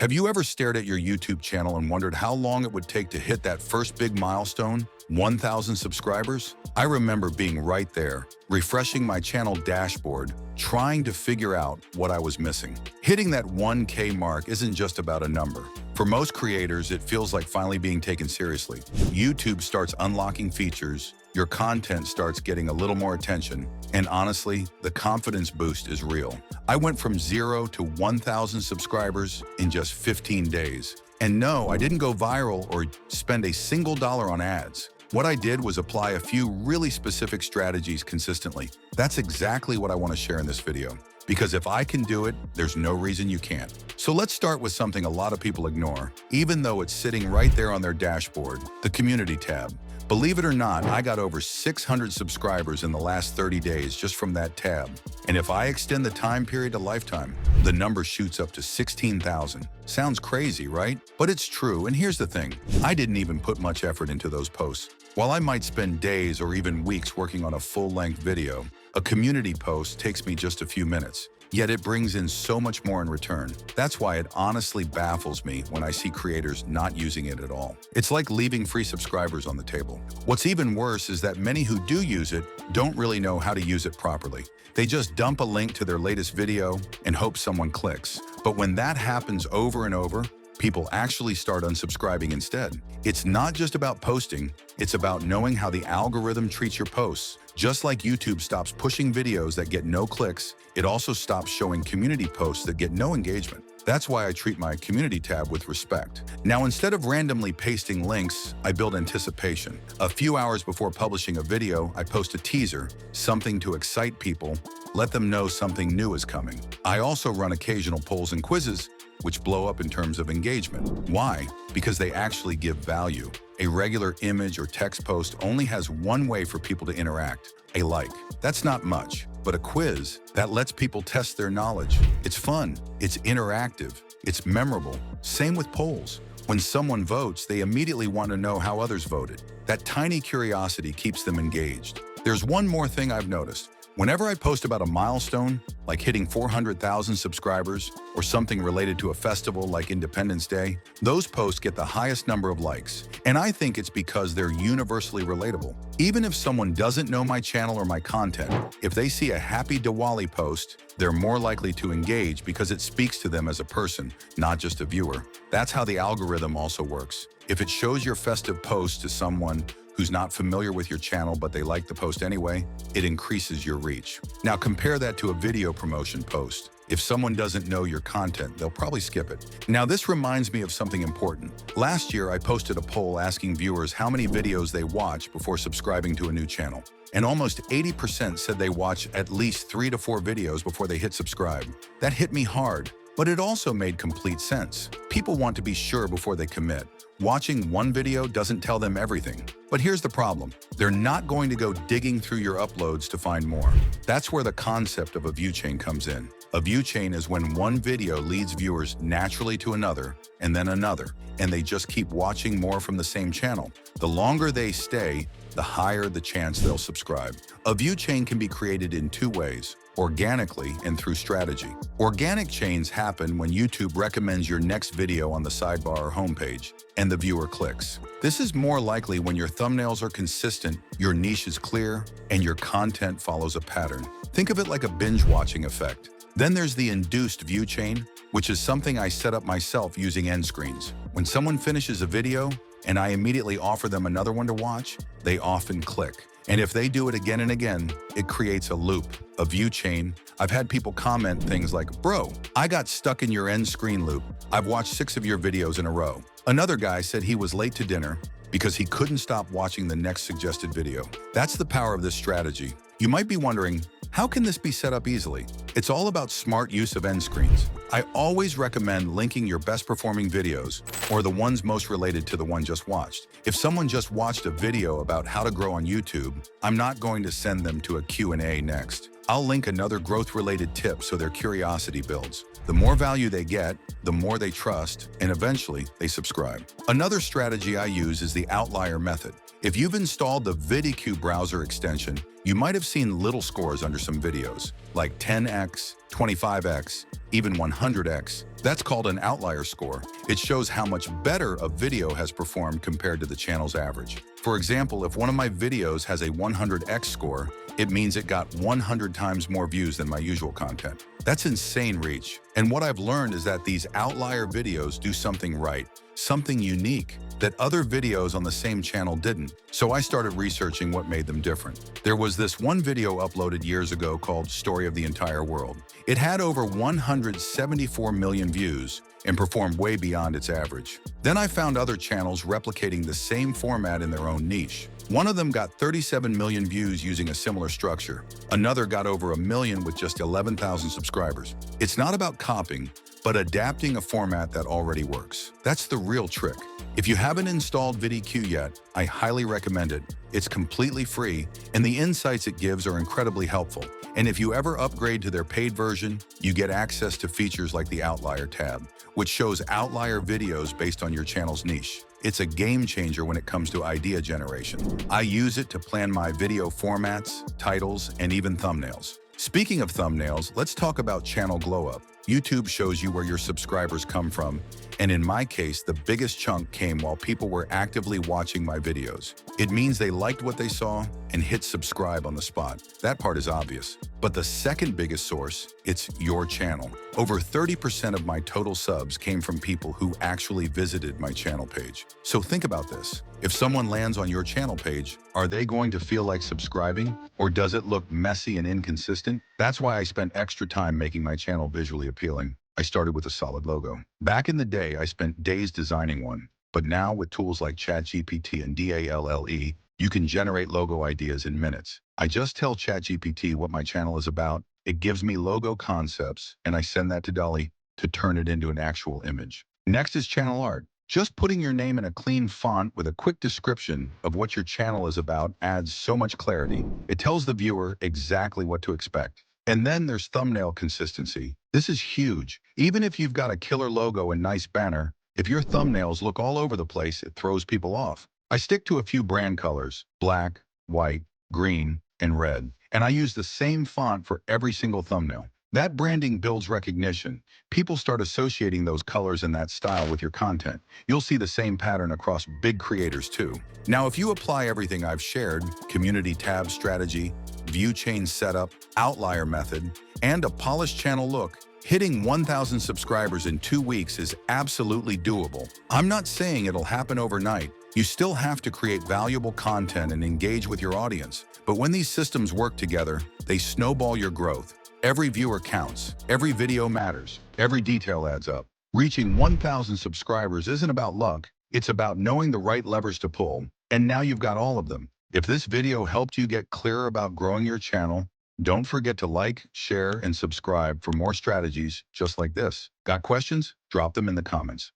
Have you ever stared at your YouTube channel and wondered how long it would take to hit that first big milestone, 1,000 subscribers? I remember being right there, refreshing my channel dashboard, trying to figure out what I was missing. Hitting that 1K mark isn't just about a number. For most creators, it feels like finally being taken seriously. YouTube starts unlocking features, your content starts getting a little more attention, and honestly, the confidence boost is real. I went from 0 to 1,000 subscribers in just 15 days. And no, I didn't go viral or spend a single dollar on ads. What I did was apply a few really specific strategies consistently. That's exactly what I want to share in this video. Because if I can do it, there's no reason you can't. So let's start with something a lot of people ignore, even though it's sitting right there on their dashboard, the community tab. Believe it or not, I got over 600 subscribers in the last 30 days just from that tab. And if I extend the time period to lifetime, the number shoots up to 16,000. Sounds crazy, right? But it's true, and here's the thing. I didn't even put much effort into those posts. While I might spend days or even weeks working on a full-length video, a community post takes me just a few minutes. Yet it brings in so much more in return. That's why it honestly baffles me when I see creators not using it at all. It's like leaving free subscribers on the table. What's even worse is that many who do use it don't really know how to use it properly. They just dump a link to their latest video and hope someone clicks. But when that happens over and over, people actually start unsubscribing instead. It's not just about posting, it's about knowing how the algorithm treats your posts. Just like YouTube stops pushing videos that get no clicks, it also stops showing community posts that get no engagement. That's why I treat my community tab with respect. Now, instead of randomly pasting links, I build anticipation. A few hours before publishing a video, I post a teaser, something to excite people, let them know something new is coming. I also run occasional polls and quizzes, which blow up in terms of engagement. Why? Because they actually give value. A regular image or text post only has one way for people to interact, a like. That's not much, but a quiz, that lets people test their knowledge. It's fun, it's interactive, it's memorable. Same with polls. When someone votes, they immediately want to know how others voted. That tiny curiosity keeps them engaged. There's one more thing I've noticed. Whenever I post about a milestone, like hitting 400,000 subscribers, or something related to a festival like Independence Day, those posts get the highest number of likes. And I think it's because they're universally relatable. Even if someone doesn't know my channel or my content, if they see a Happy Diwali post, they're more likely to engage because it speaks to them as a person, not just a viewer. That's how the algorithm also works. If it shows your festive post to someone who's not familiar with your channel but they like the post anyway, it increases your reach. Now compare that to a video promotion post. If someone doesn't know your content, they'll probably skip it. Now this reminds me of something important. Last year, I posted a poll asking viewers how many videos they watch before subscribing to a new channel. And almost 80% said they watch at least 3 to 4 videos before they hit subscribe. That hit me hard, but it also made complete sense. People want to be sure before they commit. Watching one video doesn't tell them everything. But here's the problem. They're not going to go digging through your uploads to find more. That's where the concept of a view chain comes in. A view chain is when one video leads viewers naturally to another, and then another, and they just keep watching more from the same channel. The longer they stay, the higher the chance they'll subscribe. A view chain can be created in 2 ways. Organically and through strategy. Organic chains happen when YouTube recommends your next video on the sidebar or homepage, and the viewer clicks. This is more likely when your thumbnails are consistent, your niche is clear, and your content follows a pattern. Think of it like a binge-watching effect. Then there's the induced view chain, which is something I set up myself using end screens. When someone finishes a video, and I immediately offer them another one to watch, they often click. And if they do it again and again, it creates a loop, a view chain. I've had people comment things like, "Bro, I got stuck in your end screen loop. I've watched 6 of your videos in a row." Another guy said he was late to dinner because he couldn't stop watching the next suggested video. That's the power of this strategy. You might be wondering, how can this be set up easily? It's all about smart use of end screens. I always recommend linking your best performing videos or the ones most related to the one just watched. If someone just watched a video about how to grow on YouTube, I'm not going to send them to a Q&A next. I'll link another growth-related tip so their curiosity builds. The more value they get, the more they trust, and eventually they subscribe. Another strategy I use is the outlier method. If you've installed the VidIQ browser extension, You might have seen little scores under some videos, like 10x, 25x, even 100x. That's called an outlier score. It shows how much better a video has performed compared to the channel's average. For example, if one of my videos has a 100x score, it means it got 100 times more views than my usual content. That's insane reach. And what I've learned is that these outlier videos do something right, something unique that other videos on the same channel didn't. So I started researching what made them different. There was this one video uploaded years ago called Story of the Entire World. It had over 174 million views and performed way beyond its average. Then I found other channels replicating the same format in their own niche. One of them got 37 million views using a similar structure. Another got over 1 million with just 11,000 subscribers. It's not about copying, but adapting a format that already works. That's the real trick. If you haven't installed VidIQ yet, I highly recommend it. It's completely free, and the insights it gives are incredibly helpful. And if you ever upgrade to their paid version, you get access to features like the Outlier tab, which shows outlier videos based on your channel's niche. It's a game changer when it comes to idea generation. I use it to plan my video formats, titles, and even thumbnails. Speaking of thumbnails, let's talk about channel glow up. YouTube shows you where your subscribers come from, and in my case, the biggest chunk came while people were actively watching my videos. It means they liked what they saw and hit subscribe on the spot. That part is obvious. But the second biggest source, it's your channel. Over 30% of my total subs came from people who actually visited my channel page. So think about this. If someone lands on your channel page, are they going to feel like subscribing? Or does it look messy and inconsistent? That's why I spent extra time making my channel visually appealing. I started with a solid logo. Back in the day, I spent days designing one. But now with tools like ChatGPT and DALL-E, you can generate logo ideas in minutes. I just tell ChatGPT what my channel is about, it gives me logo concepts, and I send that to DALL-E to turn it into an actual image. Next is channel art. Just putting your name in a clean font with a quick description of what your channel is about adds so much clarity. It tells the viewer exactly what to expect. And then there's thumbnail consistency. This is huge. Even if you've got a killer logo and nice banner, if your thumbnails look all over the place, it throws people off. I stick to a few brand colors: black, white, green, and red. And I use the same font for every single thumbnail. That branding builds recognition. People start associating those colors and that style with your content. You'll see the same pattern across big creators too. Now, if you apply everything I've shared, community tab strategy, view chain setup, outlier method, and a polished channel look, hitting 1,000 subscribers in 2 weeks is absolutely doable. I'm not saying it'll happen overnight. You still have to create valuable content and engage with your audience. But when these systems work together, they snowball your growth. Every viewer counts, every video matters, every detail adds up. Reaching 1,000 subscribers isn't about luck, it's about knowing the right levers to pull, and now you've got all of them. If this video helped you get clearer about growing your channel, don't forget to like, share, and subscribe for more strategies just like this. Got questions? Drop them in the comments.